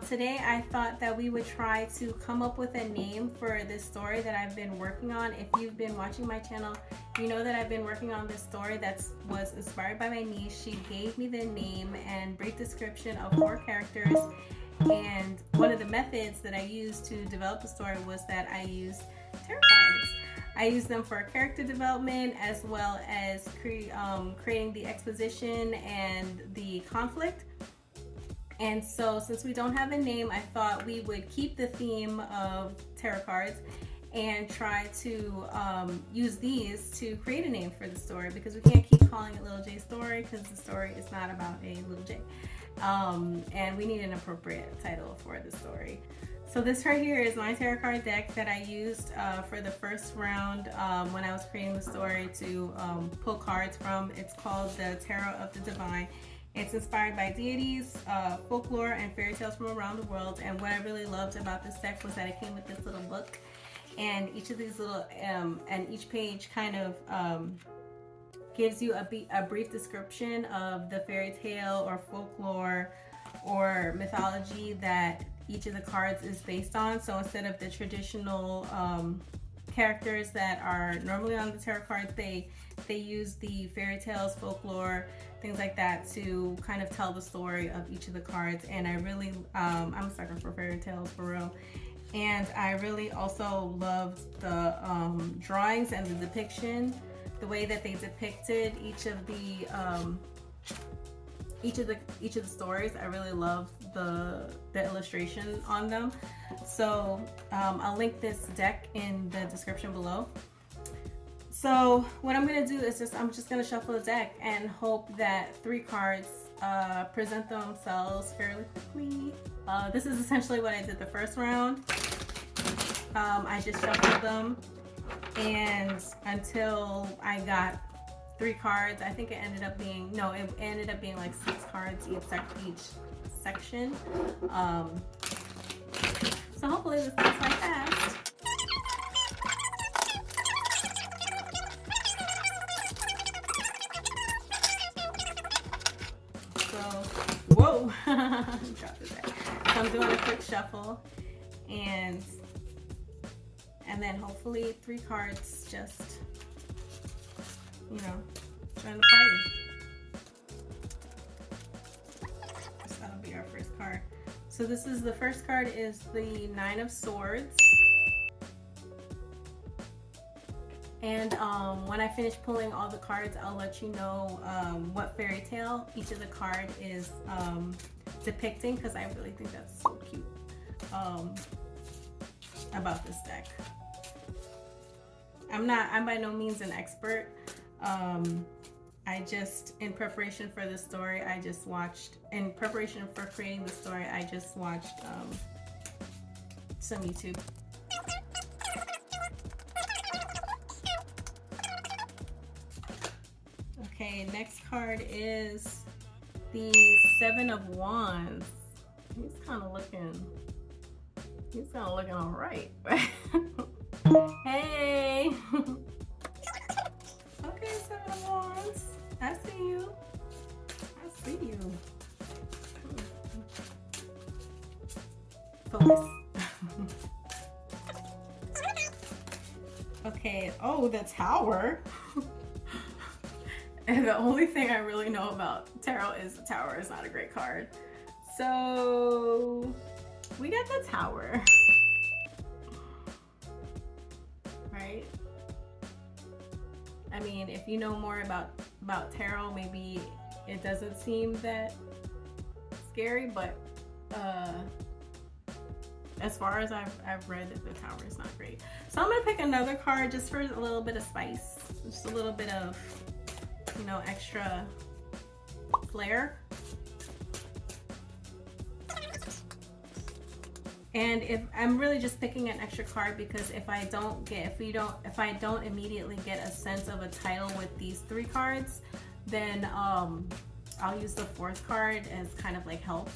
today I thought that we would try to come up with a name for this story that I've been working on. If you've been watching my channel, you know that I've been working on this story that was inspired by my niece. She gave me the name and brief description of 4 characters, and one of the methods that I used to develop the story was that I used tarot cards. I used them for character development as well as creating the exposition and the conflict. And so since we don't have a name, I thought we would keep the theme of tarot cards and try to use these to create a name for the story, because we can't keep calling it Little J Story because the story is not about a little J. And we need an appropriate title for the story. So this right here is my tarot card deck that I used for the first round when I was creating the story to pull cards from. It's called the Tarot of the Divine. It's inspired by deities, folklore, and fairy tales from around the world. And what I really loved about this deck was that it came with this little book, and each of these little and each page kind of gives you a brief description of the fairy tale or folklore or mythology that each of the cards is based on. So instead of the traditional characters that are normally on the tarot cards, they use the fairy tales, folklore, things like that to kind of tell the story of each of the cards. And I really, I'm a sucker for fairy tales, for real. And I really also loved the drawings and the depiction, the way that they depicted each of the stories. I really love the illustration on them. So I'll link this deck in the description below. So what I'm gonna do is I'm just gonna shuffle the deck and hope that 3 cards present themselves fairly quickly. This is essentially what I did the first round. I just shuffled them, and until I got 3 cards, I think it ended up being, no, it ended up being like 6 cards each section. So hopefully this goes like that. So, whoa, dropped it there. So I'm doing a quick shuffle, and then hopefully 3 cards just, you know, join the party. So that'll be our first card. So this is the first card is the 9 of Swords. And when I finish pulling all the cards, I'll let you know what fairy tale each of the card is depicting, because I really think that's so cute about this deck. I'm by no means an expert. I just, in preparation for this story, in preparation for creating the story, I just watched some YouTube. Okay, next card is the 7 of Wands. He's kind of looking all right. Hey. Okay, 7 of Wands. I see you. I see you. Focus. Okay. Oh, the Tower. And the only thing I really know about tarot is the Tower is not a great card. So we got the Tower. Right? I mean, if you know more about tarot, maybe it doesn't seem that scary, but as far as I've read, the Tower is not great. So I'm gonna pick another card just for a little bit of spice, just a little bit of, you know, extra flair. And if I'm really just picking an extra card because if I don't immediately get a sense of a title with these 3 cards, then I'll use the 4th card as kind of like help,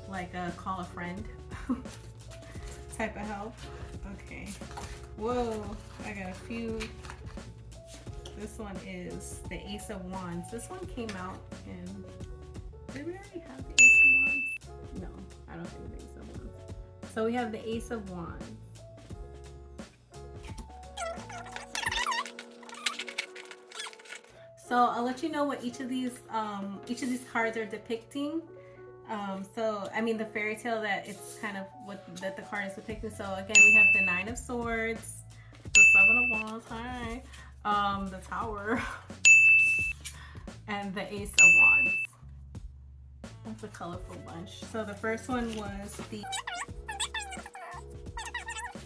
like a call a friend type of help. Okay. Whoa, I got a few. This one is the Ace of Wands. This one came out in, did we already have the Ace of Wands? No, I don't think the Ace So we have the Ace of Wands. So I'll let you know what each of these cards are depicting. So I mean the fairy tale that it's kind of what that the card is depicting. So again, we have the Nine of Swords, the Seven of Wands, hi, the Tower, and the Ace of Wands. That's a colorful bunch. So the first one was the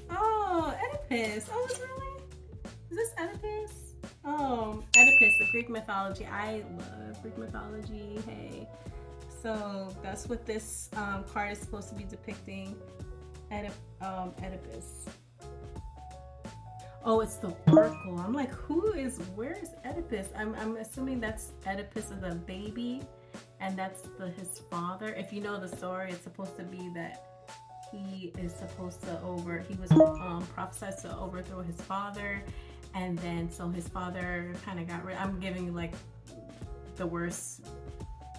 Oedipus. Oh, really? Is this Oedipus? Oh, Oedipus, the Greek mythology. I love Greek mythology. Hey. So that's what this card is supposed to be depicting. Oedipus. Oh, it's the Oracle. I'm like, where is Oedipus? I'm assuming that's Oedipus as a baby, and that's his father. If you know the story, it's supposed to be that he was prophesied to overthrow his father, and then so his father kind of got rid. I'm giving you like the worst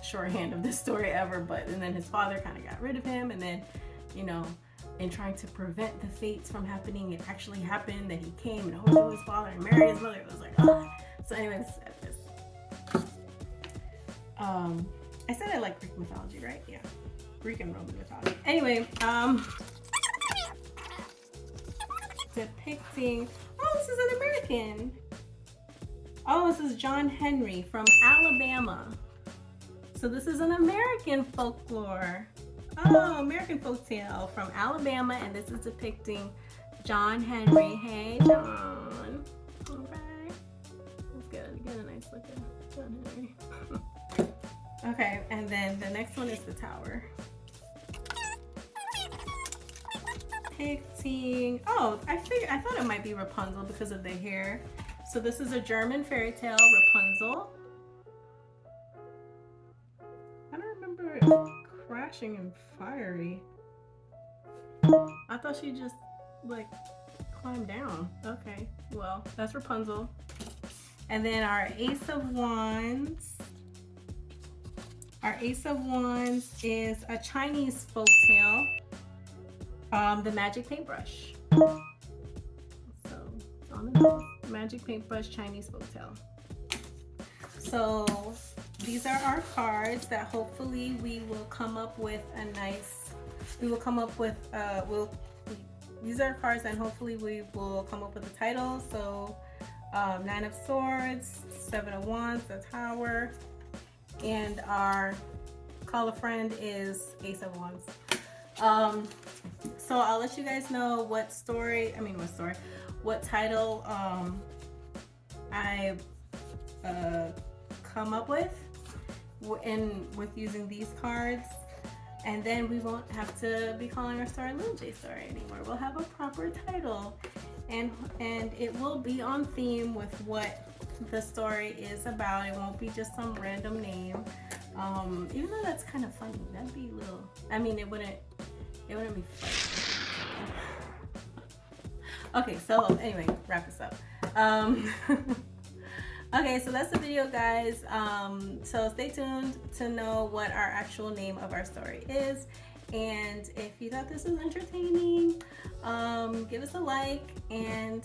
shorthand of this story ever, and then his father kind of got rid of him, and then, you know, in trying to prevent the fates from happening, it actually happened that he came and overthrew his father and married his mother. It was like, oh. So anyways, I said I like Greek mythology, right? Yeah, Greek and Roman mythology. Anyway, depicting, oh, this is an American. Oh, this is John Henry from Alabama. So this is an American folklore. Oh, American folktale from Alabama, and this is depicting John Henry. Hey, John. Okay. Let's get a nice look at John Henry. Okay, and then the next one is the Tower. Depicting, oh, I thought it might be Rapunzel because of the hair. So this is a German fairy tale, Rapunzel. I don't remember it crashing and fiery. I thought she just like climbed down. Okay, well, that's Rapunzel. And then our Ace of Wands. Our Ace of Wands is a Chinese folktale, the Magic Paintbrush. So on the nose, Magic Paintbrush, Chinese folktale. So these are our cards that hopefully we will come up with a nice, these are cards and hopefully we will come up with a title. So Nine of Swords, Seven of Wands, the Tower, and our call a friend is Ace of Wands. So I'll let you guys know what title I come up with using these cards, and then we won't have to be calling our story Little J Story anymore. We'll have a proper title, and it will be on theme with what the story is about. It won't be just some random name, even though that's kind of funny. That'd be a little, I mean, it wouldn't be funny. Okay, so anyway, wrap this up. Okay, so that's the video, guys. So stay tuned to know what our actual name of our story is, and if you thought this was entertaining, give us a like, and